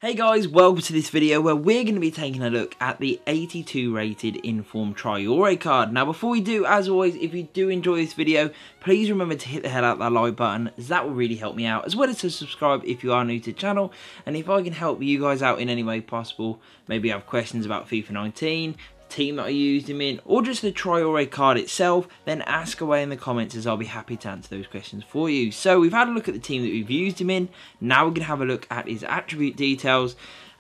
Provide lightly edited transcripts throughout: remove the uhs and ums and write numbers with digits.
Hey guys, welcome to this video where we're going to be taking a look at the 82 rated Inform Traore card. Now before we do, as always, if you do enjoy this video, please remember to hit the hell out of that like button, as that will really help me out, as well as to subscribe if you are new to the channel. And if I can help you guys out in any way possible, maybe have questions about FIFA 19, team that I used him in, or just the Traore card itself, then ask away in the comments as I'll be happy to answer those questions for you. So we've had a look at the team that we've used him in. Now we're going to have a look at his attribute details,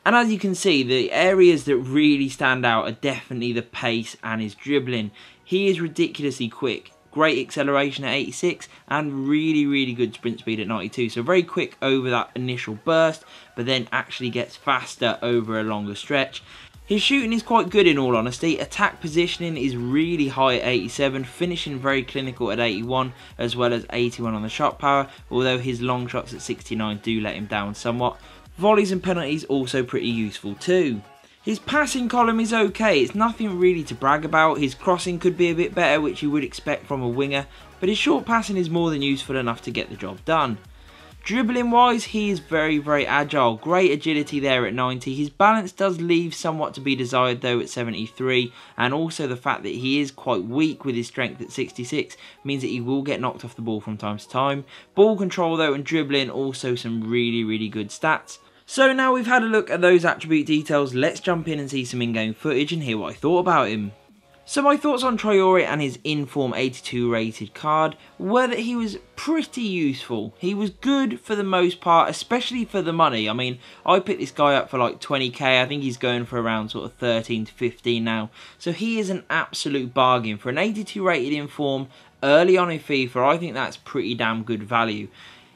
and as you can see, the areas that really stand out are definitely the pace and his dribbling. He is ridiculously quick. Great acceleration at 86 and really good sprint speed at 92. So very quick over that initial burst, but then actually gets faster over a longer stretch. His shooting is quite good in all honesty. Attack positioning is really high at 87, finishing very clinical at 81, as well as 81 on the shot power, although his long shots at 69 do let him down somewhat. Volleys and penalties also pretty useful too. His passing column is okay, it's nothing really to brag about. His crossing could be a bit better, which you would expect from a winger, but his short passing is more than useful enough to get the job done. Dribbling wise, he is very agile, great agility there at 90. His balance does leave somewhat to be desired though at 73, and also the fact that he is quite weak with his strength at 66 means that he will get knocked off the ball from time to time. Ball control though and dribbling, also some really good stats. So now we've had a look at those attribute details, let's jump in and see some in-game footage and hear what I thought about him. So my thoughts on Traore and his Inform 82 rated card were that he was pretty useful. He was good for the most part, especially for the money. I mean, I picked this guy up for like 20k. I think he's going for around sort of 13 to 15 now. So he is an absolute bargain. For an 82 rated Inform early on in FIFA, I think that's pretty damn good value.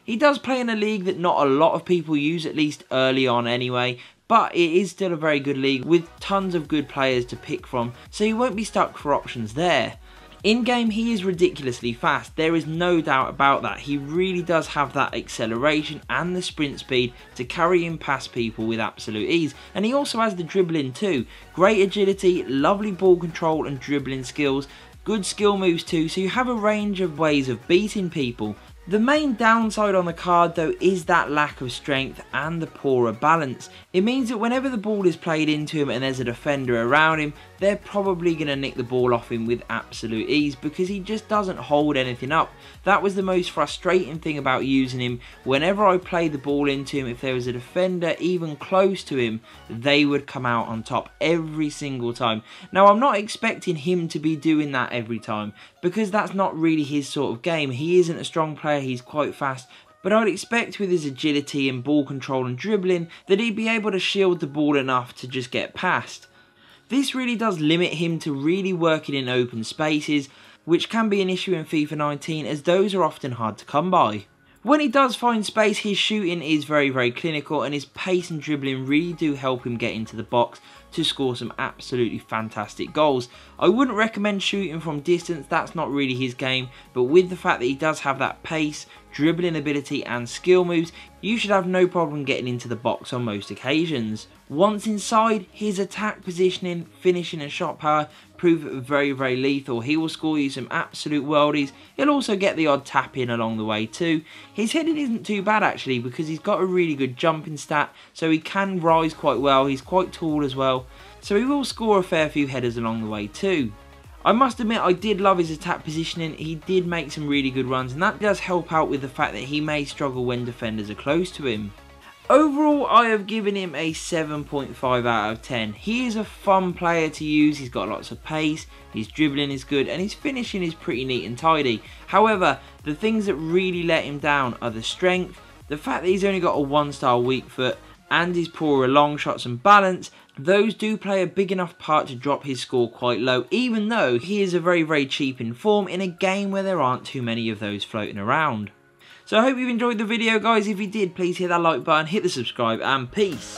He does play in a league that not a lot of people use, at least early on anyway. But it is still a very good league with tons of good players to pick from, so you won't be stuck for options there. In game, he is ridiculously fast, there is no doubt about that. He really does have that acceleration and the sprint speed to carry him past people with absolute ease. And he also has the dribbling too. Great agility, lovely ball control and dribbling skills, good skill moves too, so you have a range of ways of beating people. The main downside on the card though is that lack of strength and the poorer balance. It means that whenever the ball is played into him and there's a defender around him, they're probably going to nick the ball off him with absolute ease because he just doesn't hold anything up. That was the most frustrating thing about using him. Whenever I played the ball into him, if there was a defender even close to him, they would come out on top every single time. Now I'm not expecting him to be doing that every time because that's not really his sort of game. He isn't a strong player, he's quite fast. But I'd expect with his agility and ball control and dribbling that he'd be able to shield the ball enough to just get past. This really does limit him to really working in open spaces, which can be an issue in FIFA 19 as those are often hard to come by. When he does find space, his shooting is very clinical and his pace and dribbling really do help him get into the box to score some absolutely fantastic goals. I wouldn't recommend shooting from distance, that's not really his game, but with the fact that he does have that pace, dribbling ability and skill moves, you should have no problem getting into the box on most occasions. Once inside, his attack positioning, finishing and shot power prove very lethal. He will score you some absolute worldies. He'll also get the odd tap in along the way too. His heading isn't too bad actually because he's got a really good jumping stat, so he can rise quite well. He's quite tall as well, so he will score a fair few headers along the way too. I must admit I did love his attack positioning. He did make some really good runs and that does help out with the fact that he may struggle when defenders are close to him. Overall, I have given him a 7.5 out of 10. He is a fun player to use, he's got lots of pace, his dribbling is good and his finishing is pretty neat and tidy. However, the things that really let him down are the strength, the fact that he's only got a 1-star weak foot, and his poorer long shots and balance. Those do play a big enough part to drop his score quite low, even though he is a very cheap Inform in a game where there aren't too many of those floating around. So I hope you've enjoyed the video guys. If you did, please hit that like button, hit the subscribe and peace.